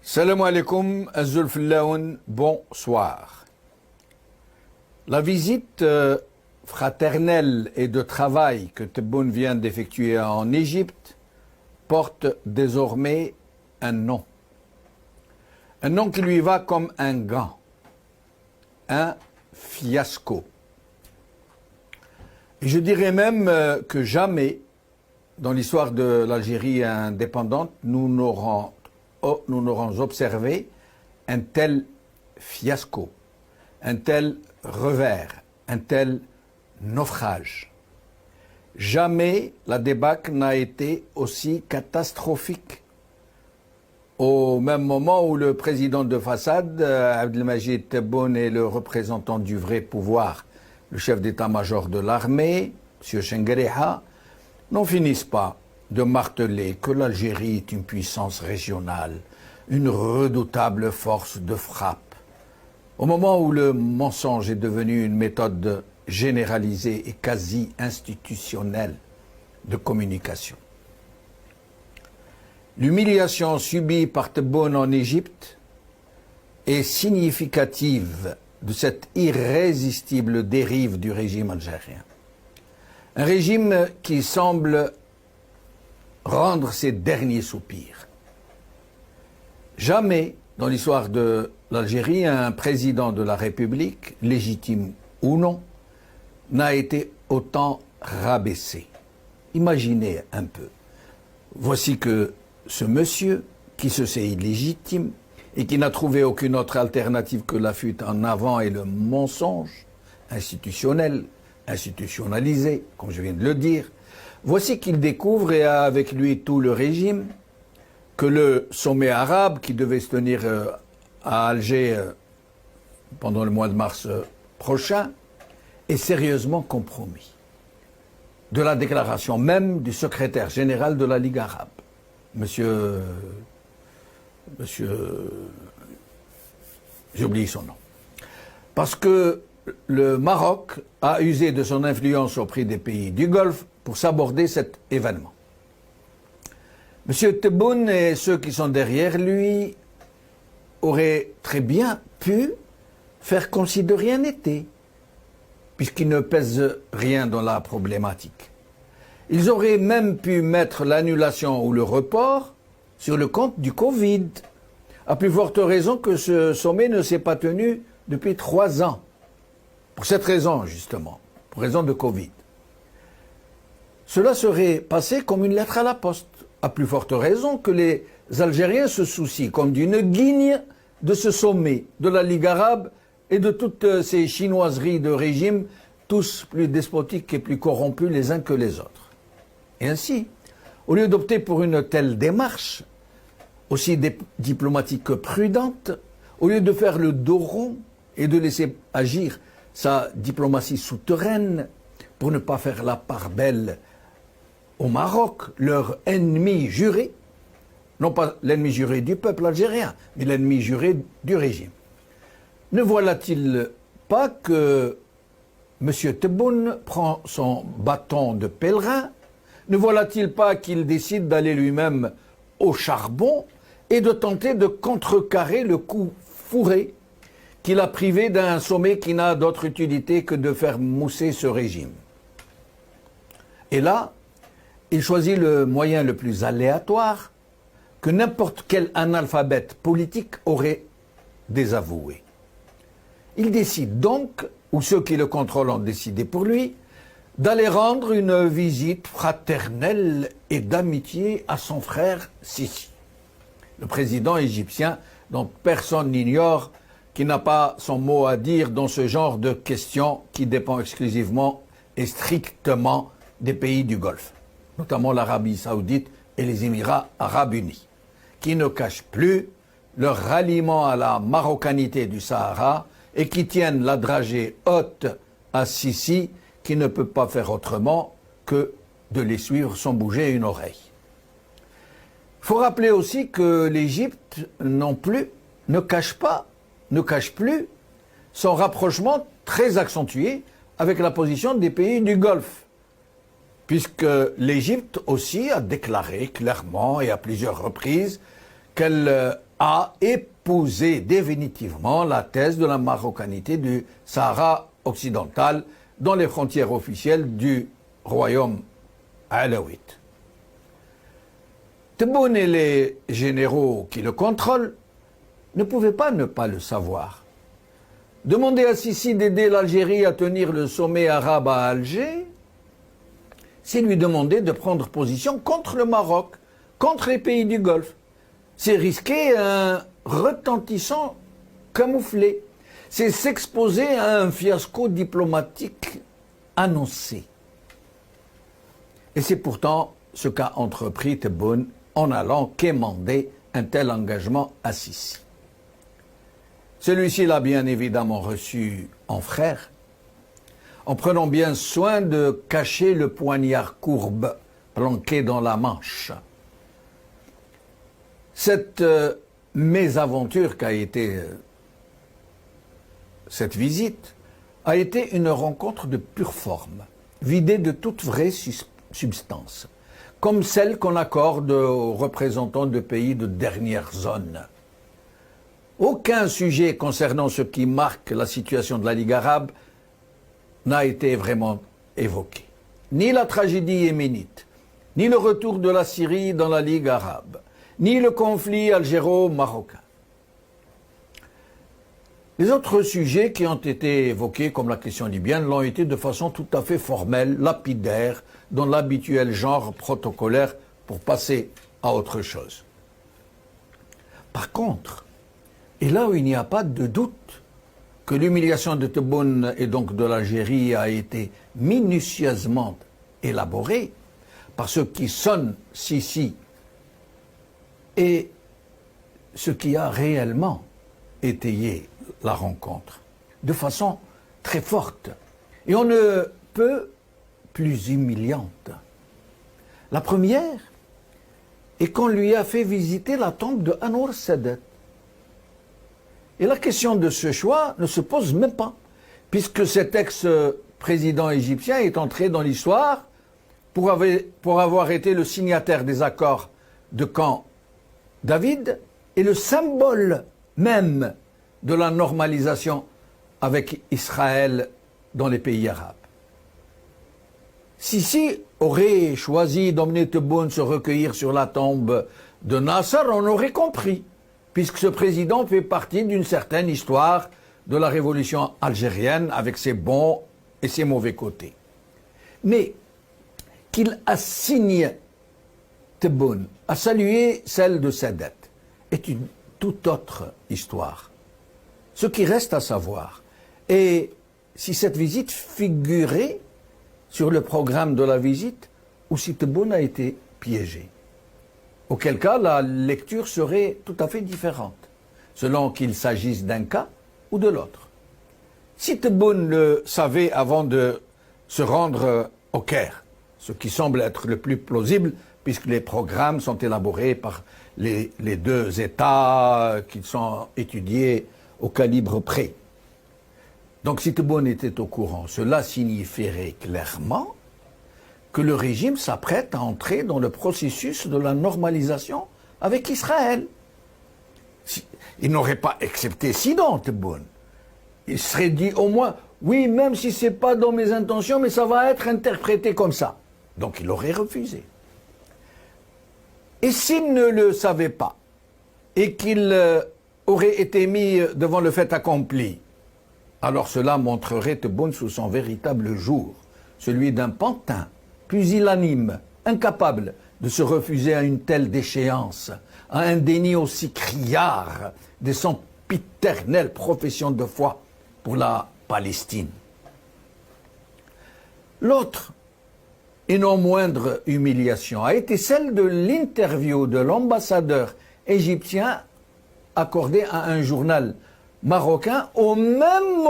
Salam alaikum, Azul Fillaoun, bonsoir. La visite fraternelle et de travail que Tebboune vient d'effectuer en Égypte porte désormais un nom. Un nom qui lui va comme un gant. Un fiasco. Et je dirais même que jamais, dans l'histoire de l'Algérie indépendante, nous n'aurons observé un tel fiasco, un tel revers, un tel naufrage. Jamais la débâcle n'a été aussi catastrophique. Au même moment où le président de façade, Abdelmajid Tebboune, et le représentant du vrai pouvoir, le chef d'état-major de l'armée, M. Chenguereha, n'en finissent pas de marteler que l'Algérie est une puissance régionale, une redoutable force de frappe. Au moment où le mensonge est devenu une méthode généralisée et quasi institutionnelle de communication. L'humiliation subie par Tebboune en Égypte est significative de cette irrésistible dérive du régime algérien. Un régime qui semble rendre ses derniers soupirs. Jamais dans l'histoire de l'Algérie, un président de la République, légitime ou non, n'a été autant rabaissé. Imaginez un peu. Voici que ce monsieur, qui se sait illégitime et qui n'a trouvé aucune autre alternative que la fuite en avant et le mensonge institutionnel, institutionnalisé, comme je viens de le dire, voici qu'il découvre, et avec lui tout le régime, que le sommet arabe qui devait se tenir à Alger pendant le mois de mars prochain est sérieusement compromis. De la déclaration même du secrétaire général de la Ligue arabe, monsieur j'ai oublié son nom. Parce que le Maroc a usé de son influence auprès des pays du Golfe pour saborder cet événement. M. Tebboune et ceux qui sont derrière lui auraient très bien pu faire comme si de rien n'était, puisqu'ils ne pèsent rien dans la problématique. Ils auraient même pu mettre l'annulation ou le report sur le compte du Covid, à plus forte raison que ce sommet ne s'est pas tenu depuis 3 ans. Pour cette raison, justement, pour raison de Covid. Cela serait passé comme une lettre à la poste, à plus forte raison que les Algériens se soucient comme d'une guigne de ce sommet, de la Ligue arabe et de toutes ces chinoiseries de régimes, tous plus despotiques et plus corrompus les uns que les autres. Et ainsi, au lieu d'opter pour une telle démarche, aussi diplomatique que prudente, au lieu de faire le dos rond et de laisser agir sa diplomatie souterraine pour ne pas faire la part belle au Maroc, leur ennemi juré, non pas l'ennemi juré du peuple algérien, mais l'ennemi juré du régime. Ne voilà-t-il pas que M. Tebboune prend son bâton de pèlerin? Ne voilà-t-il pas qu'il décide d'aller lui-même au charbon et de tenter de contrecarrer le coup fourré qu'il a privé d'un sommet qui n'a d'autre utilité que de faire mousser ce régime? Et là, il choisit le moyen le plus aléatoire que n'importe quel analphabète politique aurait désavoué. Il décide donc, ou ceux qui le contrôlent ont décidé pour lui, d'aller rendre une visite fraternelle et d'amitié à son frère Sisi, le président égyptien dont personne n'ignore, qui n'a pas son mot à dire dans ce genre de questions qui dépend exclusivement et strictement des pays du Golfe, notamment l'Arabie saoudite et les Émirats arabes unis, qui ne cachent plus leur ralliement à la marocanité du Sahara et qui tiennent la dragée haute à Sisi, qui ne peut pas faire autrement que de les suivre sans bouger une oreille. Il faut rappeler aussi que l'Égypte non plus ne cache plus son rapprochement très accentué avec la position des pays du Golfe, puisque l'Égypte aussi a déclaré clairement et à plusieurs reprises qu'elle a épousé définitivement la thèse de la marocanité du Sahara occidental dans les frontières officielles du royaume alaouite. Tebboune et les généraux qui le contrôlent ne pouvaient pas ne pas le savoir. Demander à Sissi d'aider l'Algérie à tenir le sommet arabe à Alger, c'est lui demander de prendre position contre le Maroc, contre les pays du Golfe. C'est risquer un retentissant camouflé. C'est s'exposer à un fiasco diplomatique annoncé. Et c'est pourtant ce qu'a entrepris Tebboune en allant quémander un tel engagement à Sissi. Celui-ci l'a bien évidemment reçu en frère, en prenant bien soin de cacher le poignard courbe planqué dans la manche. Cette mésaventure qu'a été cette visite a été une rencontre de pure forme, vidée de toute vraie substance, comme celle qu'on accorde aux représentants de pays de dernière zone. Aucun sujet concernant ce qui marque la situation de la Ligue arabe n'a été vraiment évoqué. Ni la tragédie yéménite, ni le retour de la Syrie dans la Ligue arabe, ni le conflit algéro-marocain. Les autres sujets qui ont été évoqués, comme la question libyenne, l'ont été de façon tout à fait formelle, lapidaire, dans l'habituel genre protocolaire pour passer à autre chose. Par contre, et là où il n'y a pas de doute que l'humiliation de Tebboune et donc de l'Algérie a été minutieusement élaborée par ce qui sonne Sissi et ce qui a réellement étayé la rencontre de façon très forte et on ne peut plus humiliante. La première est qu'on lui a fait visiter la tombe de Anwar Sadat. Et la question de ce choix ne se pose même pas, puisque cet ex-président égyptien est entré dans l'histoire pour avoir été le signataire des accords de Camp David et le symbole même de la normalisation avec Israël dans les pays arabes. Sissi aurait choisi d'emmener Tebboune se recueillir sur la tombe de Nasser, on aurait compris, puisque ce président fait partie d'une certaine histoire de la révolution algérienne avec ses bons et ses mauvais côtés. Mais qu'il assigne Tebboune à saluer celle de Sadat est une toute autre histoire. Ce qui reste à savoir est si cette visite figurait sur le programme de la visite ou si Tebboune a été piégé. Auquel cas, la lecture serait tout à fait différente, selon qu'il s'agisse d'un cas ou de l'autre. Si Tebboune le savait avant de se rendre au Caire, ce qui semble être le plus plausible, puisque les programmes sont élaborés par les deux États qui sont étudiés au calibre près. Donc si Tebboune était au courant, cela signifierait clairement que le régime s'apprête à entrer dans le processus de la normalisation avec Israël. Il n'aurait pas accepté sinon Tebboune. Il serait dit au moins, oui, même si ce n'est pas dans mes intentions, mais ça va être interprété comme ça. Donc il aurait refusé. Et s'il ne le savait pas, et qu'il aurait été mis devant le fait accompli, alors cela montrerait Tebboune sous son véritable jour, celui d'un pantin, pusillanime, incapable de se refuser à une telle déchéance, à un déni aussi criard de son sempiternelle profession de foi pour la Palestine. L'autre, et non moindre humiliation, a été celle de l'interview de l'ambassadeur égyptien accordée à un journal marocain au même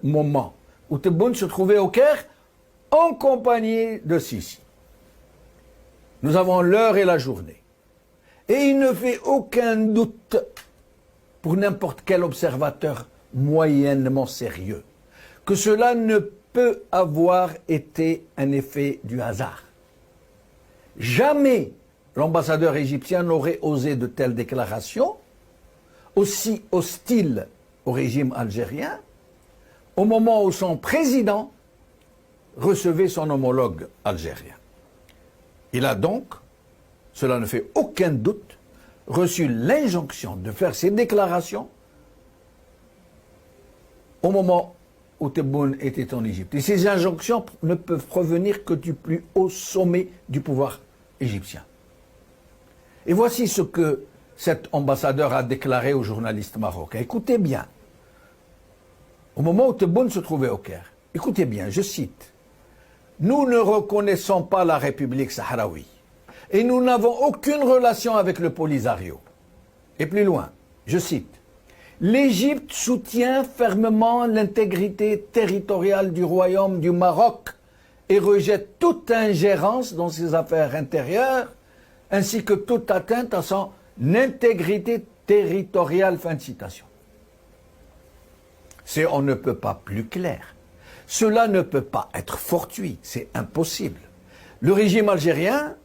moment où Tebboune se trouvait au Caire en compagnie de Sissi. Nous avons l'heure et la journée. Et il ne fait aucun doute pour n'importe quel observateur moyennement sérieux que cela ne peut avoir été un effet du hasard. Jamais l'ambassadeur égyptien n'aurait osé de telles déclarations, aussi hostiles au régime algérien, au moment où son président recevait son homologue algérien. Il a donc, cela ne fait aucun doute, reçu l'injonction de faire ces déclarations au moment où Tebboune était en Égypte. Et ces injonctions ne peuvent provenir que du plus haut sommet du pouvoir égyptien. Et voici ce que cet ambassadeur a déclaré aux journalistes marocains. Écoutez bien. Au moment où Tebboune se trouvait au Caire, écoutez bien, je cite, « Nous ne reconnaissons pas la République sahraoui et nous n'avons aucune relation avec le Polisario. » Et plus loin, je cite, « L'Égypte soutient fermement l'intégrité territoriale du royaume du Maroc et rejette toute ingérence dans ses affaires intérieures ainsi que toute atteinte à son intégrité territoriale. » Fin de citation. C'est on ne peut pas plus clair. Cela ne peut pas être fortuit, c'est impossible. Le régime algérien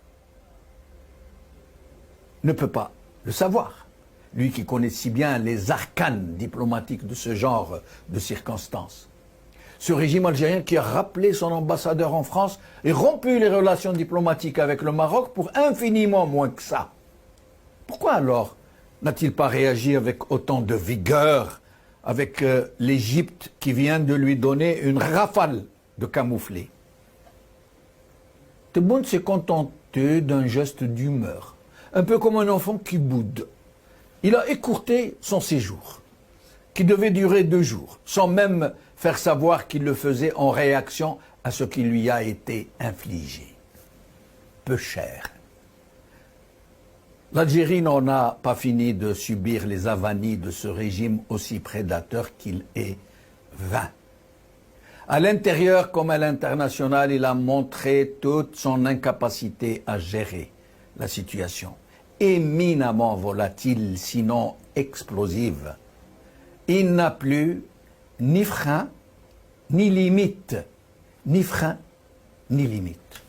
ne peut pas le savoir. Lui qui connaît si bien les arcanes diplomatiques de ce genre de circonstances. Ce régime algérien qui a rappelé son ambassadeur en France et rompu les relations diplomatiques avec le Maroc pour infiniment moins que ça. Pourquoi alors n'a-t-il pas réagi avec autant de vigueur avec l'Égypte qui vient de lui donner une rafale de camouflés? Tebboune s'est contenté d'un geste d'humeur, un peu comme un enfant qui boude. Il a écourté son séjour, qui devait durer 2 jours, sans même faire savoir qu'il le faisait en réaction à ce qui lui a été infligé. Peu cher. L'Algérie n'en a pas fini de subir les avanies de ce régime aussi prédateur qu'il est vain. À l'intérieur comme à l'international, il a montré toute son incapacité à gérer la situation, éminemment volatile, sinon explosive. Il n'a plus ni frein, ni limite, ni frein, ni limite.